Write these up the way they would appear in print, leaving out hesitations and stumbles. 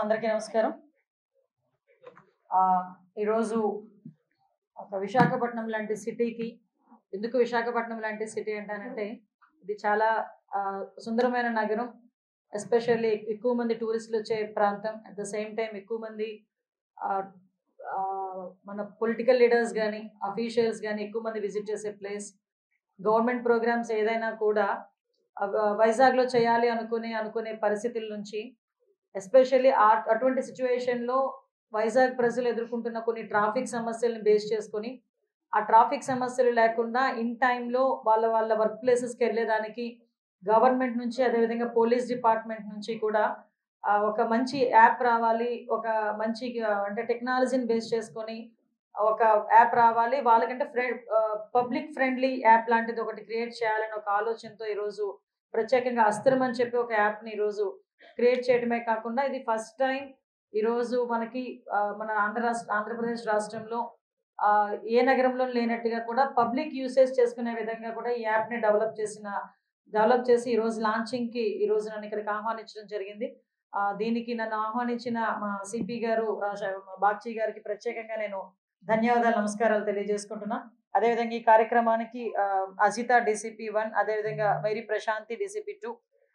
అందరికీ నమస్కారం. ఈరోజు ఒక విశాఖపట్నం లాంటి సిటీకి ఎందుకు విశాఖపట్నం లాంటి సిటీ అంటానంటే ఇది చాలా సుందరమైన నగరం. ఎస్పెషల్లీ ఎక్కువ మంది టూరిస్టులు వచ్చే ప్రాంతం. అట్ ద సేమ్ టైం ఎక్కువ మంది మన పొలిటికల్ లీడర్స్ కానీ అఫీషియల్స్ కానీ ఎక్కువ మంది విజిట్ చేసే ప్లేస్. గవర్నమెంట్ ప్రోగ్రామ్స్ ఏదైనా కూడా వైజాగ్లో చేయాలి అనుకునే పరిస్థితుల నుంచి ఎస్పెషల్లీ అటువంటి సిచ్యువేషన్లో వైజాగ్ ప్రజలు ఎదుర్కొంటున్న కొన్ని ట్రాఫిక్ సమస్యలను బేస్ చేసుకొని ఆ ట్రాఫిక్ సమస్యలు లేకుండా ఇన్ టైంలో వాళ్ళ వర్క్ ప్లేసెస్కి వెళ్ళేదానికి గవర్నమెంట్ నుంచి అదేవిధంగా పోలీస్ డిపార్ట్మెంట్ నుంచి కూడా ఒక మంచి యాప్ రావాలి. ఒక మంచి అంటే టెక్నాలజీని బేస్ చేసుకొని ఒక యాప్ రావాలి. వాళ్ళకంటే పబ్లిక్ ఫ్రెండ్లీ యాప్ లాంటిది ఒకటి క్రియేట్ చేయాలని ఒక ఆలోచనతో ఈరోజు ప్రత్యేకంగా అస్త్రం అని చెప్పి ఒక యాప్ని ఈరోజు క్రియేట్ చేయడమే కాకుండా ఇది ఫస్ట్ టైం ఈరోజు మనకి మన ఆంధ్రప్రదేశ్ రాష్ట్రంలో ఏ నగరంలో లేనట్టుగా కూడా పబ్లిక్ యూసేజ్ చేసుకునే విధంగా కూడా ఈ యాప్ని డెవలప్ చేసి ఈరోజు లాంచింగ్కి ఈరోజు నన్ను ఇక్కడికి ఆహ్వానించడం జరిగింది. దీనికి నన్ను ఆహ్వానించిన మా సిపి గారు బాగ్చి గారికి ప్రత్యేకంగా నేను ధన్యవాదాలు, నమస్కారాలు తెలియజేసుకుంటున్నా. అదేవిధంగా ఈ కార్యక్రమానికి అజిత డిసిపి 1, అదేవిధంగా వైరి ప్రశాంతి డిసిపి 2,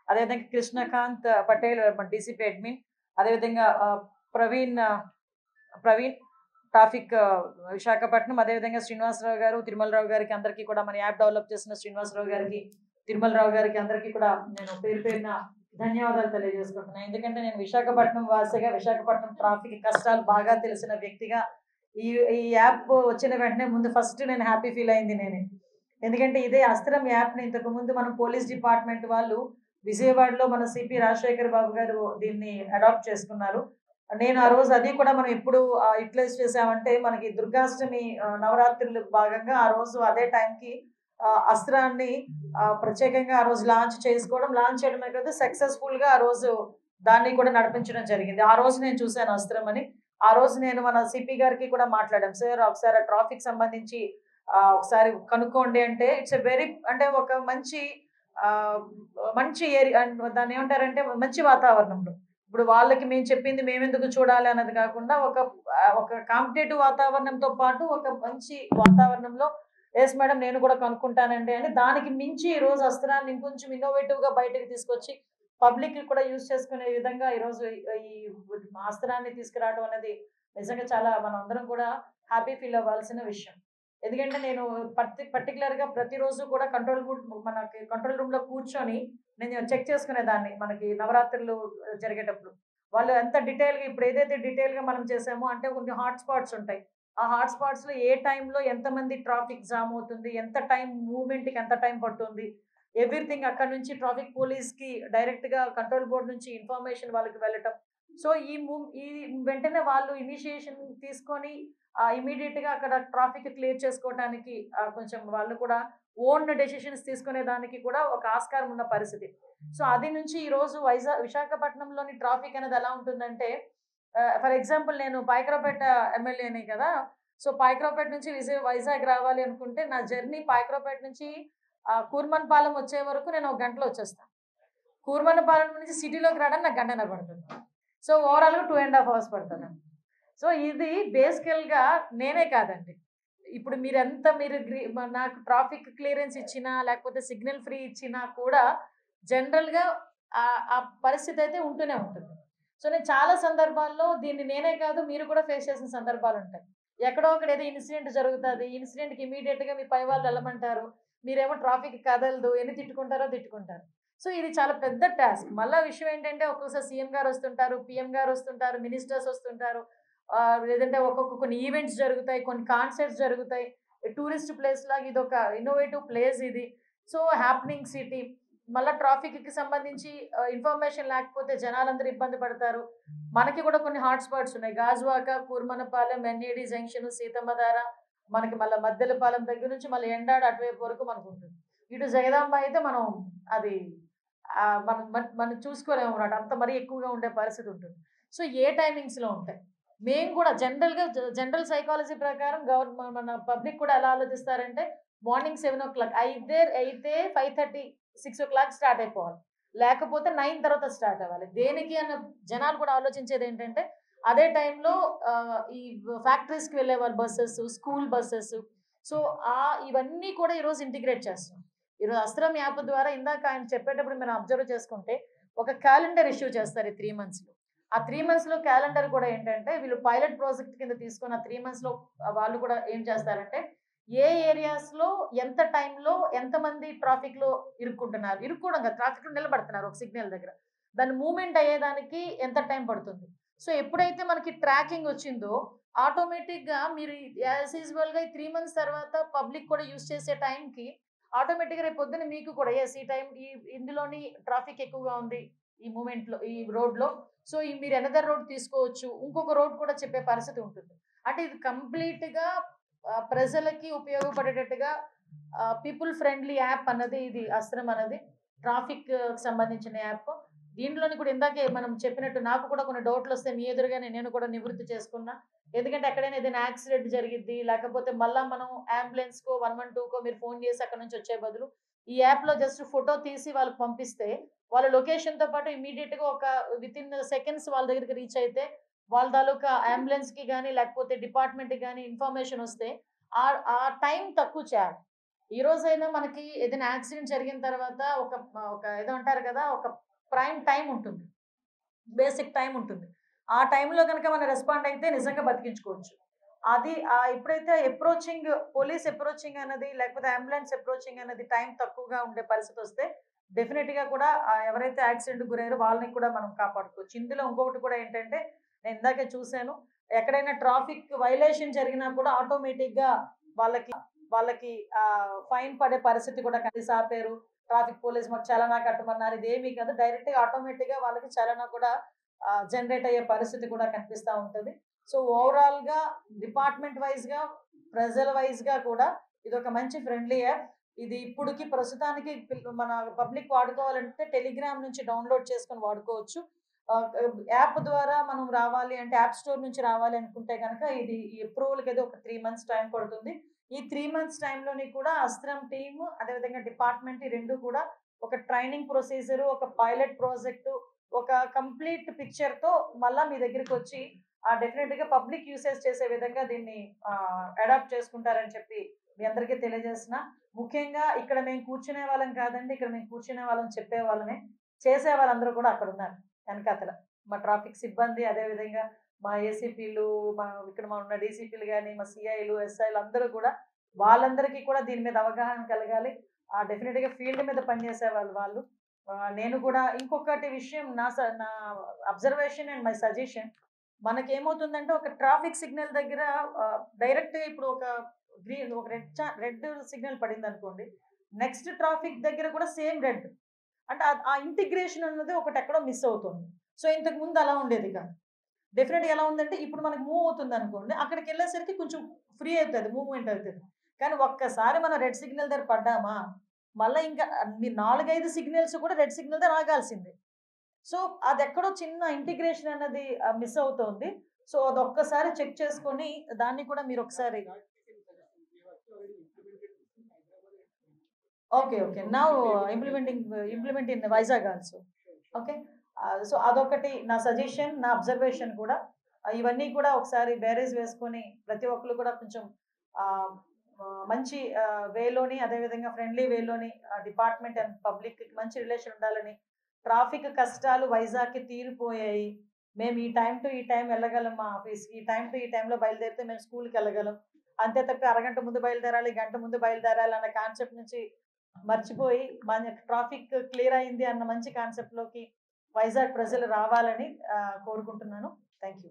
అదేవిధంగా కృష్ణకాంత్ పటేల్ డిసిపి అడ్మిన్, అదేవిధంగా ప్రవీణ్ ట్రాఫిక్ విశాఖపట్నం, అదేవిధంగా శ్రీనివాసరావు గారు, తిరుమలరావు గారికి అందరికీ కూడా మన యాప్ డెవలప్ చేసిన శ్రీనివాసరావు గారికి, తిరుమలరావు గారికి అందరికీ కూడా నేను పేరున ధన్యవాదాలు తెలియజేసుకుంటున్నాను. ఎందుకంటే నేను విశాఖపట్నం వాసిగా విశాఖపట్నం ట్రాఫిక్ కష్టాలు బాగా తెలిసిన వ్యక్తిగా ఈ యాప్ వచ్చిన వెంటనే ముందు ఫస్ట్ నేను హ్యాపీ ఫీల్ అయింది నేనే. ఎందుకంటే ఇదే అస్త్రం యాప్ని ఇంతకు ముందు మనం పోలీస్ డిపార్ట్మెంట్ వాళ్ళు విజయవాడలో మన సిపి రాజశేఖర్ బాబు గారు దీన్ని అడాప్ట్ చేసుకున్నారు. నేను ఆ రోజు అది కూడా మనం ఎప్పుడు యూటిలైజ్ చేసామంటే మనకి దుర్గాష్టమి నవరాత్రులు భాగంగా ఆ రోజు అదే టైంకి అస్త్రాన్ని ప్రత్యేకంగా ఆ రోజు లాంచ్ చేయడమే కాదు సక్సెస్ఫుల్ గా ఆ రోజు దాన్ని కూడా నడిపించడం జరిగింది. ఆ రోజు నేను చూశాను అస్త్రం అని. ఆ రోజు నేను మన సిపి గారికి కూడా మాట్లాడాం, సార్ ఒకసారి ట్రాఫిక్ సంబంధించి ఒకసారి కనుక్కోండి అంటే ఇట్స్ ఎ వెరీ అంటే ఒక మంచి ఏరియా, దాన్ని ఏమంటారంటే మంచి వాతావరణంలో ఇప్పుడు వాళ్ళకి మేము చెప్పింది మేమెందుకు చూడాలి అన్నది కాకుండా ఒక కాంపిటేటివ్ వాతావరణంతో పాటు ఒక మంచి వాతావరణంలో ఎస్ మేడం నేను కూడా కనుక్కుంటానండి అని దానికి మించి ఈ రోజు అస్త్రాన్ని ఇంకొంచెం ఇన్నోవేటివ్ గా బయటకు తీసుకొచ్చి పబ్లిక్ కూడా యూజ్ చేసుకునే విధంగా ఈరోజు ఈ అస్త్రాన్ని తీసుకురావడం అనేది నిజంగా చాలా మనం అందరం కూడా హ్యాపీ ఫీల్ అవ్వాల్సిన విషయం. ఎందుకంటే నేను పర్టికులర్ గా ప్రతిరోజు కూడా మనకి కంట్రోల్ రూమ్ లో కూర్చొని నేను చెక్ చేసుకునేదాన్ని. మనకి నవరాత్రులు జరిగేటప్పుడు వాళ్ళు ఎంత డీటెయిల్ గా ఇప్పుడు ఏదైతే డీటెయిల్ గా మనం చేసామో అంటే కొన్ని హాట్ స్పాట్స్ ఉంటాయి. ఆ హాట్ స్పాట్స్ లో ఏ టైంలో ఎంతమంది ట్రాఫిక్ జామ్ అవుతుంది, ఎంత టైం మూవ్మెంట్ కి ఎంత టైం పడుతుంది, ఎవ్రీథింగ్ అక్కడ నుంచి ట్రాఫిక్ పోలీస్ కి డైరెక్ట్ గా కంట్రోల్ బోర్డ్ నుంచి ఇన్ఫర్మేషన్ వాళ్ళకి వెళ్ళటం. సో ఈ వెంటనే వాళ్ళు ఇనిషియేషన్ తీసుకొని ఇమీడియట్ గా అక్కడ ట్రాఫిక్ క్లియర్ చేసుకోవడానికి కొంచెం వాళ్ళు కూడా ఓన్ డెసిషన్స్ తీసుకునే దానికి కూడా ఒక ఆస్కారం ఉన్న పరిస్థితి. సో అది నుంచి ఈ రోజు విశాఖపట్నంలోని ట్రాఫిక్ అనేది ఎలా ఉంటుందంటే ఫర్ ఎగ్జాంపుల్ నేను పాయకరావుపేట ఎమ్మెల్యేనే కదా. సో పాయకరావుపేట నుంచి వైజాగ్ రావాలి అనుకుంటే నా జర్నీ పాయకరావుపేట నుంచి కూర్మన్పాలెం వచ్చే వరకు నేను 1 గంటలో వచ్చేస్తాను. కూర్మన్పాలెం నుంచి సిటీలోకి రావడానికి నాకు 1 గంటన్నర పడుతుంది. సో ఓవరాల్గా 2.5 hours పడుతుంది. సో ఇది బేసికల్గా నేనే కాదండి, ఇప్పుడు మీరు నాకు ట్రాఫిక్ క్లియరెన్స్ ఇచ్చినా లేకపోతే సిగ్నల్ ఫ్రీ ఇచ్చినా కూడా జనరల్గా ఆ పరిస్థితి అయితే ఉంటూనే ఉంటుంది. సో నేను చాలా సందర్భాల్లో దీన్ని నేనే కాదు మీరు కూడా ఫేస్ చేసిన సందర్భాలు ఉంటాయి. ఎక్కడో ఒకటి ఏదో ఇన్సిడెంట్ జరుగుతుంది, ఇన్సిడెంట్కి ఇమీడియట్గా మీ పై వాళ్ళు వెళ్ళమంటారు, మీరేమో ట్రాఫిక్ కదలదు, ఎన్ని తిట్టుకుంటారు. సో ఇది చాలా పెద్ద టాస్క్. మళ్ళీ విషయం ఏంటంటే ఒక్కొక్కసారి సీఎం గారు వస్తుంటారు, పిఎం గారు వస్తుంటారు, మినిస్టర్స్ వస్తుంటారు, లేదంటే కొన్ని ఈవెంట్స్ జరుగుతాయి, కొన్ని కాన్సర్ట్స్ జరుగుతాయి. టూరిస్ట్ ప్లేస్ లాగా ఇది ఒక ఇన్నోవేటివ్ ప్లేస్ ఇది. So happening city. మళ్ళీ ట్రాఫిక్కి సంబంధించి ఇన్ఫర్మేషన్ లేకపోతే జనాలందరూ ఇబ్బంది పడతారు. మనకి కూడా కొన్ని హాట్ స్పాట్స్ ఉన్నాయి. గాజువాక, కూర్మనపాలెం, ఎన్ఏడి జంక్షన్, సీతమ్మధార, మనకి మళ్ళీ మద్దెలపాలెం దగ్గర నుంచి మళ్ళీ ఎండాడ అటువైపు వరకు మనకు ఉంటుంది. ఇటు జగదాంబ అయితే మనం అది మనం చూసుకోలేము అన్నమాట, అంత మరీ ఎక్కువగా ఉండే పరిస్థితి ఉంటుంది. సో ఏ టైమింగ్స్లో ఉంటాయి మేము కూడా జనరల్ సైకాలజీ ప్రకారం మన పబ్లిక్ కూడా ఎలా ఆలోచిస్తారంటే మార్నింగ్ 7 o'clock అయితే 5:30, 6 o'clock స్టార్ట్ అయిపోవాలి. లేకపోతే 9 తర్వాత స్టార్ట్ అవ్వాలి. దేనికి అన్న జనాలు కూడా ఆలోచించేది ఏంటంటే అదే టైంలో ఈ ఫ్యాక్టరీస్‌కి వెళ్ళే వాళ్ళ బసెస్, స్కూల్ బసెస్. సో, ఇవన్నీ కూడా ఈరోజు ఇంటిగ్రేట్ చేస్తున్నాం. ఈరోజు అస్త్రం యాప్ ద్వారా ఇందాక ఆయన చెప్పేటప్పుడు మనం అబ్జర్వ్ చేసుకుంటే ఒక క్యాలెండర్ ఇష్యూ చేస్తారు ఈ 3 మంత్స్‌లో. ఆ 3 మంత్స్‌లో క్యాలెండర్ కూడా ఏంటంటే వీళ్ళు పైలట్ ప్రాజెక్ట్ కింద తీసుకున్న 3 మంత్స్‌లో వాళ్ళు కూడా ఏం చేస్తారంటే ఏ ఏరియాస్‌లో ఎంత టైంలో ఎంతమంది ట్రాఫిక్‌లో ఇరుక్కుంటున్నారు. ఇరుక్కోవడం కాదు, ట్రాఫిక్‌లో నిలబడుతున్నారు ఒక సిగ్నల్ దగ్గర. దాని మూవ్‌మెంట్ అయ్యేదానికి ఎంత టైం పడుతుంది. సో, ఎప్పుడైతే మనకి ట్రాకింగ్ వచ్చిందో ఆటోమేటిక్‌గా మీరు యాస్ యూజువల్‌గా ఈ 3 మంత్స్ తర్వాత పబ్లిక్ కూడా యూజ్ చేసే టైంకి ఆటోమేటిక్‌గా రేపు పొద్దున్న మీకు కూడా యెస్ ఈ టైం ఇందులోని ట్రాఫిక్ ఎక్కువగా ఉంది. ఈ మూవ్‌మెంట్‌లో ఈ రోడ్‌లో. సో, మీరు అనదర్ రోడ్ తీసుకోవచ్చు. ఇంకొక రోడ్ కూడా చెప్పే పరిస్థితి ఉంటుంది. అంటే ఇది కంప్లీట్‌గా ప్రజలకి ఉపయోగపడేటట్టుగా పీపుల్ ఫ్రెండ్లీ యాప్ అన్నది ఇది అస్త్రం అన్నది. ట్రాఫిక్ సంబంధించిన యాప్. దీంట్లోని కూడా ఇందాకే మనం చెప్పినట్టు నాకు కూడా కొన్ని డౌట్‌లొస్తే మీ ఎదురుగానే నేను కూడా నివృత్తి చేసుకున్నా. ఎందుకంటే ఎక్కడైనా ఏదైనా యాక్సిడెంట్ జరిగిద్ది. లేకపోతే మళ్ళా మనం అంబులెన్స్‌కో, 112కో మీరు ఫోన్ చేసి అక్కడి నుంచి వచ్చే బదులు ఈ యాప్‌లో జస్ట్ ఫోటో తీసి వాళ్ళకి పంపిస్తే వాళ్ళ లొకేషన్‌తో పాటు ఇమ్మీడియేట్‌గా ఒక వితిన్ సెకండ్స్ వాళ్ళ దగ్గరికి రీచ్ అయితే వాళ్ళ తాలూకా అంబులెన్స్‌కి గాని లేకపోతే డిపార్ట్‌మెంట్‌కి గాని ఇన్ఫర్మేషన్ వస్తే ఆ ఆ టైం తక్కువ చేయాలి. ఈ రోజైనా మనకి ఏదైనా యాక్సిడెంట్ జరిగిన తర్వాత ఒక ఒక ఏదో అంటారు కదా! ఒక ప్రైమ్ టైమ్ ఉంటుంది. బేసిక్ టైమ్ ఉంటుంది. ఆ టైంలో గనక మనం రెస్పాండ్ అయితే నిజంగా బతికించుకోవచ్చు. అది ఎప్పుడైతే పోలీస్ అప్రోచింగ్ అన్నది లేకపోతే అంబులెన్స్ అప్రోచింగ్ అన్నది టైం తక్కువగా ఉండే పరిస్థితొస్తే డెఫినిట్‌గా కూడా ఎవరైతే యాక్సిడెంట్‌కి గురయ్యారో వాళ్ళని కూడా మనం కాపాడుకోవచ్చు. ఇందులో ఇంకొకటి కూడా ఏంటంటే నేను ఇందాకే చూసాను. ఎక్కడైనా ట్రాఫిక్ వయలేషన్ జరిగినా కూడా ఆటోమేటిక్‌గా వాళ్ళకి వాళ్ళకి ఫైన్ పడే పరిస్థితి కూడా కలిసి ఆపారు. ట్రాఫిక్ పోలీస్ మాకు చలానా కట్టమన్నారు. ఇదేమీ కాదు. డైరెక్ట్‌గా ఆటోమేటిక్‌గా వాళ్ళకి చలానా కూడా జనరేట్ అయ్యే పరిస్థితి కూడా కనిపిస్తా ఉంటది. సో, ఓవరాల్‌గా డిపార్ట్‌మెంట్ వైస్‌గా, ప్రజల వైస్‌గా కూడా ఇదొక మంచి ఫ్రెండ్లీ యాప్. ఇది ఇప్పుడుకి ప్రస్తుతానికి మన పబ్లిక్ వాడుకోవాలంటే టెలిగ్రామ్ నుంచి డౌన్‌లోడ్ చేసుకొని వాడుకోవచ్చు. ఆహ్, యాప్ ద్వారా మనం రావాలి అంటే యాప్ స్టోర్ నుంచి రావాలి అనుకుంటే గనక ఇది ఈ అప్రూవల్‌కైతే ఒక 3 మంత్స్ టైం పడుతుంది. ఈ 3 మంత్స్ టైంలోని కూడా అస్త్రం టీమ్ అదేవిధంగా డిపార్ట్‌మెంట్ ఈ 2 కూడా ఒక ట్రైనింగ్ ప్రొసీజర్, ఒక పైలట్ ప్రాజెక్ట్, ఒక కంప్లీట్ పిక్చర్‌తో మళ్ళా మీ దగ్గరికొచ్చి డెఫినిట్‌గా పబ్లిక్ యూసేజ్ చేసే విధంగా దీన్ని అడాప్ట్ చేసుకుంటారని చెప్పి మీ అందరికీ తెలియజేస్తున్నా. ముఖ్యంగా ఇక్కడ మేము కూర్చునే వాళ్ళం కాదండి. ఇక్కడ మేము కూర్చునే వాళ్ళం చెప్పేవాళ్ళమే. చేసే వాళ్ళందరూ కూడా అక్కడున్నారు ఎనకాతల. మా ట్రాఫిక్ సిబ్బంది అదేవిధంగా మా ఏసీపీలు, ఇక్కడ ఉన్న డీసీపీలు గాని, మా సీఐలు, ఎస్ఐలు అందరూ కూడా వాళ్ళందరికీ కూడా దీని మీద అవగాహన కలగాలి. డెఫినిట్‌గా ఫీల్డ్ మీద పనిచేసే వాళ్ళు. నేను కూడా ఇంకొకటి విషయం నా అబ్జర్వేషన్ అండ్ మై సజెషన్ మనకేమవుతుందంటే ఒక ట్రాఫిక్ సిగ్నల్ దగ్గర డైరెక్ట్‌గా ఇప్పుడు ఒక రెడ్ సిగ్నల్ పడిందనుకోండి. నెక్స్ట్ ట్రాఫిక్ దగ్గర కూడా సేమ్ రెడ్. అంటే ఆ ఇంటిగ్రేషన్ అన్నది ఒకటెక్కడో మిస్ అవుతుంది. సో, ఇంతకుముందు అలా ఉండేది కాదు. డెఫినిట్‌గా ఎలా ఉందంటే ఇప్పుడు మనకు మూవ్ అవుతుందనుకోండి. అక్కడికెళ్ళేసరికి కొంచెం ఫ్రీ అయితది. మూవ్‌మెంట్ అవుతది. కానీ ఒక్కసారి మనం రెడ్ సిగ్నల్ దగ్గర పడ్డామా, మళ్ళా ఇంకా అన్ని 4, 5 సిగ్నల్స్ కూడా రెడ్ సిగ్నల్ దగ్గర ఆగాల్సిందే. సో, అదెక్కడో చిన్న ఇంటిగ్రేషన్ అన్నది మిస్ అవుతోంది. సో, అదొక్కసారి చెక్ చేసుకొని దాన్ని కూడా మీరొకసారి okay. Okay. Now implement in Vizag also. Okay. So, అదొకటి నా సజెషన్, నా అబ్జర్వేషన్ కూడా. ఇవన్నీ కూడా ఒకసారి బేరేజ్ వేసుకొని ప్రతి ఒక్కళ్ళు కూడా కొంచెం ఆహ్, మంచి వేలోని అదేవిధంగా ఫ్రెండ్లీ వేలోని డిపార్ట్‌మెంట్ అండ్ పబ్లిక్‌కి మంచి రిలేషన్ ఉండాలని, ట్రాఫిక్ కష్టాలు వైజాగ్‌కి తీరిపోయాయి. మేము ఈ టైమ్ టు ఈ టైమ్ వెళ్ళగలం మా ఆఫీస్‌కి. ఈ టైమ్ టు ఈ టైమ్‌లో బయలుదేరితే మేము స్కూల్‌కెళ్ళగలం. అంతే తప్పి అరగంట ముందు బయలుదేరాలి, గంట ముందు బయలుదేరాలి అన్న కాన్సెప్ట్ నుంచి మర్చిపోయి మన ట్రాఫిక్ క్లియర్ అయింది అన్న మంచి కాన్సెప్ట్‌లోకి వైజాగ్ ప్రజలు రావాలని కోరుకుంటున్నాను. Thank you.